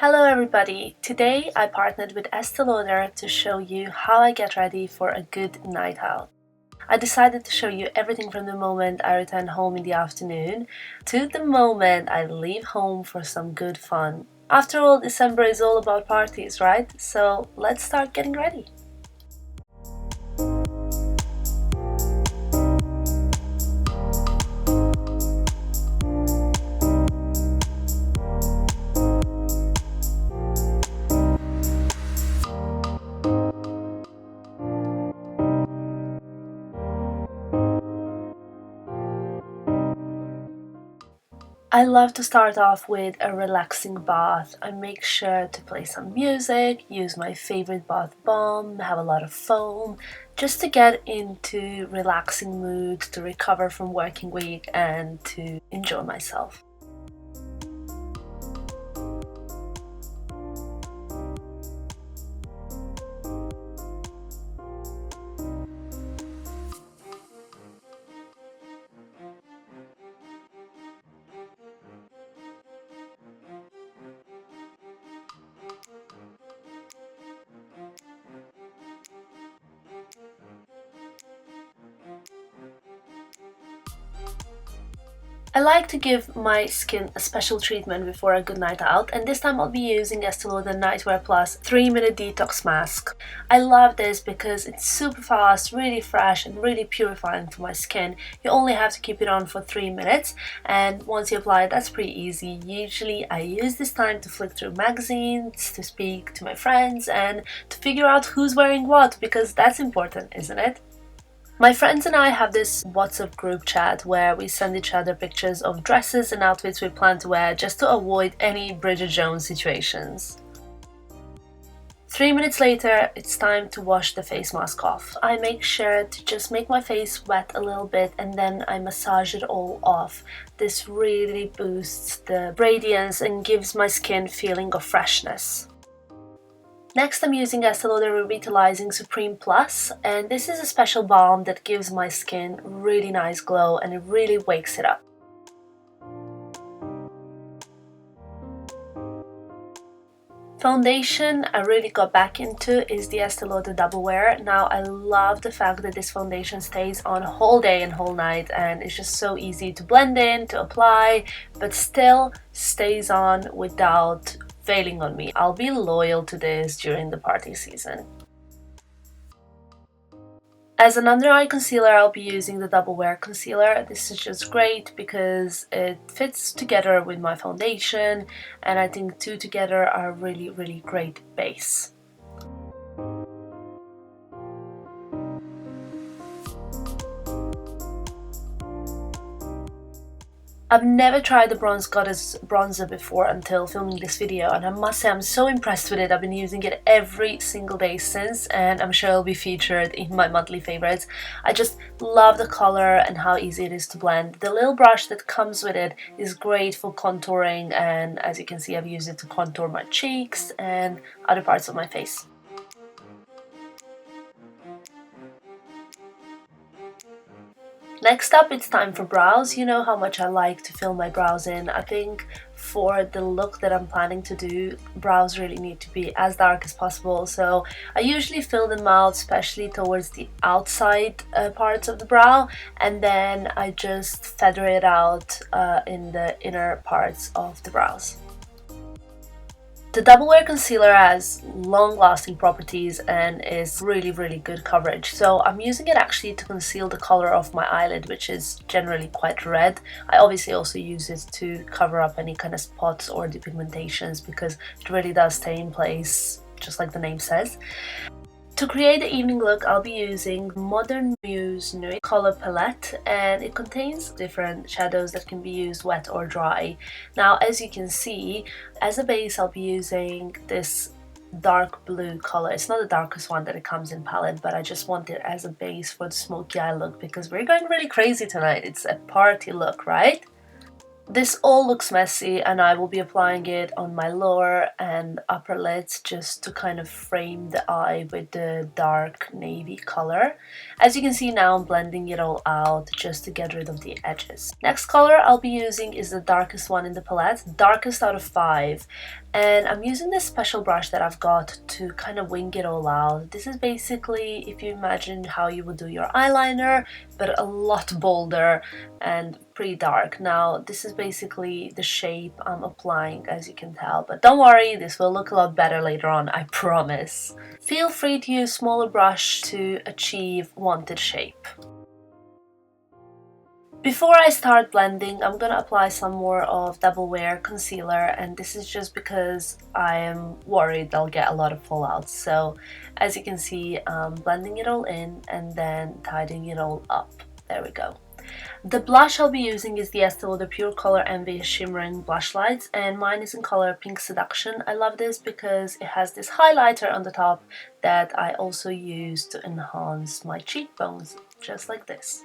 Hello everybody! Today I partnered with Estee Lauder to show you how I get ready for a good night out. I decided to show you everything from the moment I return home in the afternoon to the moment I leave home for some good fun. After all, December is all about parties, right? So let's start getting ready. I love to start off with a relaxing bath. I make sure to play some music, use my favorite bath bomb, have a lot of foam, just to get into relaxing mood, to recover from working week and to enjoy myself. I like to give my skin a special treatment before a good night out, and this time I'll be using Estee Lauder Nightwear Plus 3-minute detox mask. I love this because it's super fast, really fresh and really purifying for my skin. You only have to keep it on for 3 minutes, and once you apply it, that's pretty easy. Usually I use this time to flick through magazines, to speak to my friends and to figure out who's wearing what, because that's important, isn't it? My friends and I have this WhatsApp group chat where we send each other pictures of dresses and outfits we plan to wear just to avoid any Bridget Jones situations. 3 minutes later, it's time to wash the face mask off. I make sure to just make my face wet a little bit and then I massage it all off. This really boosts the radiance and gives my skin a feeling of freshness. Next, I'm using Estee Lauder Revitalizing Supreme Plus, and this is a special balm that gives my skin a really nice glow and it really wakes it up. Foundation I really got back into is the Estee Lauder Double Wear. Now I love the fact that this foundation stays on whole day and whole night and it's just so easy to blend in, to apply, but still stays on without failing on me. I'll be loyal to this during the party season. As an under eye concealer, I'll be using the Double Wear Concealer. This is just great because it fits together with my foundation and I think two together are a really great base. I've never tried the Bronze Goddess bronzer before until filming this video, and I must say I'm so impressed with it. I've been using it every single day since, and I'm sure it'll be featured in my monthly favorites. I just love the color and how easy it is to blend. The little brush that comes with it is great for contouring, and as you can see I've used it to contour my cheeks and other parts of my face. Next up, it's time for brows. You know how much I like to fill my brows in. I think for the look that I'm planning to do, brows really need to be as dark as possible. So I usually fill them out, especially towards the outside parts of the brow, and then I just feather it out in the inner parts of the brows. The Double Wear Concealer has long-lasting properties and is really good coverage. So I'm using it actually to conceal the color of my eyelid, which is generally quite red. I obviously also use it to cover up any kind of spots or depigmentations because it really does stay in place, just like the name says. To create the evening look, I'll be using Modern Muse Nuit color palette, and it contains different shadows that can be used wet or dry. Now, as you can see, as a base I'll be using this dark blue color. It's not the darkest one that it comes in palette, but I just want it as a base for the smoky eye look because we're going really crazy tonight. It's a party look, right? This all looks messy and I will be applying it on my lower and upper lids just to kind of frame the eye with the dark navy color. As you can see now, I'm blending it all out just to get rid of the edges. Next color I'll be using is the darkest one in the palette, darkest out of 5. And I'm using this special brush that I've got to kind of wing it all out. This is basically, if you imagine how you would do your eyeliner, but a lot bolder and pretty dark. Now this is basically the shape I'm applying, as you can tell, but don't worry, this will look a lot better later on, I promise. Feel free to use smaller brush to achieve wanted shape. Before I start blending, I'm gonna apply some more of Double Wear concealer, and this is just because I am worried I'll get a lot of fallout. So as you can see, I'm blending it all in and then tidying it all up. There we go. The blush I'll be using is the Estee Lauder Pure Color Envy Shimmering Blush Lights, and mine is in color Pink Seduction. I love this because it has this highlighter on the top that I also use to enhance my cheekbones, just like this.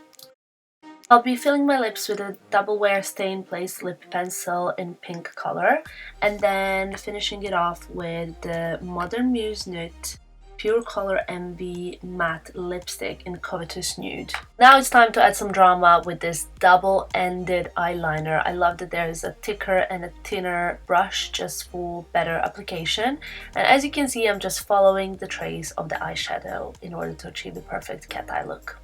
I'll be filling my lips with a Double Wear Stay in Place lip pencil in pink color, and then finishing it off with the Modern Muse Nuit Pure Color Envy Matte Lipstick in Covetous Nude. Now it's time to add some drama with this double-ended eyeliner. I love that there is a thicker and a thinner brush just for better application. And as you can see, I'm just following the trace of the eyeshadow in order to achieve the perfect cat eye look.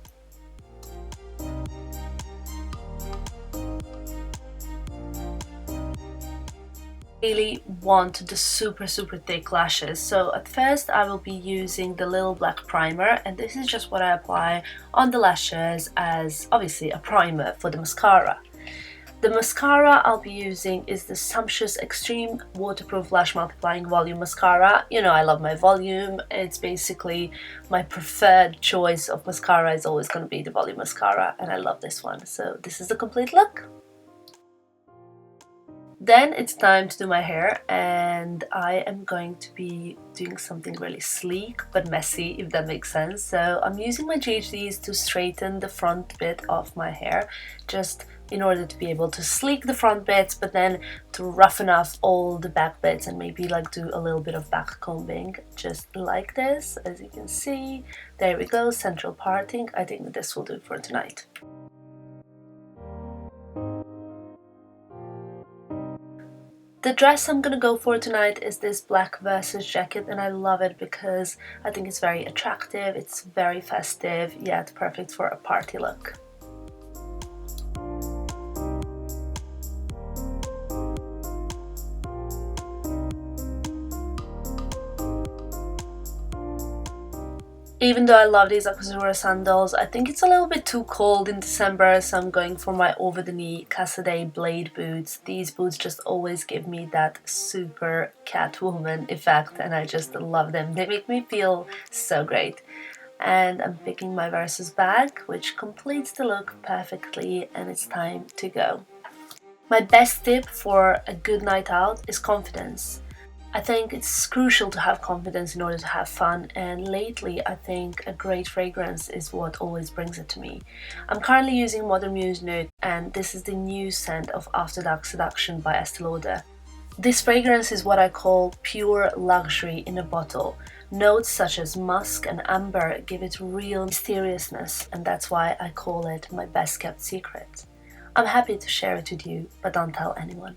Really want the super thick lashes, so at first I will be using the Little Black Primer, and this is just what I apply on the lashes as obviously a primer for the mascara. The mascara I'll be using is the Sumptuous Extreme Waterproof Lash Multiplying Volume Mascara. You know I love my volume, it's basically my preferred choice of mascara is always going to be the volume mascara, and I love this one. So this is the complete look. Then it's time to do my hair, and I am going to be doing something really sleek but messy, if that makes sense. So I'm using my GHDs to straighten the front bit of my hair, just in order to be able to sleek the front bits, but then to roughen off all the back bits and maybe like do a little bit of back combing, just like this. As you can see, there we go, central parting. I think this will do for tonight. The dress I'm gonna go for tonight is this black Versus jacket, and I love it because I think it's very attractive, it's very festive, yet perfect for a party look. Even though I love these Aquazzura sandals, I think it's a little bit too cold in December, so I'm going for my over-the-knee Cassaday Blade boots. These boots just always give me that super Catwoman effect, and I just love them. They make me feel so great. And I'm picking my Versus bag, which completes the look perfectly, and it's time to go. My best tip for a good night out is confidence. I think it's crucial to have confidence in order to have fun, and lately I think a great fragrance is what always brings it to me. I'm currently using Modern Muse Nuit, and this is the new scent of After Dark Seduction by Estee Lauder. This fragrance is what I call pure luxury in a bottle. Notes such as musk and amber give it real mysteriousness, and that's why I call it my best kept secret. I'm happy to share it with you, but don't tell anyone.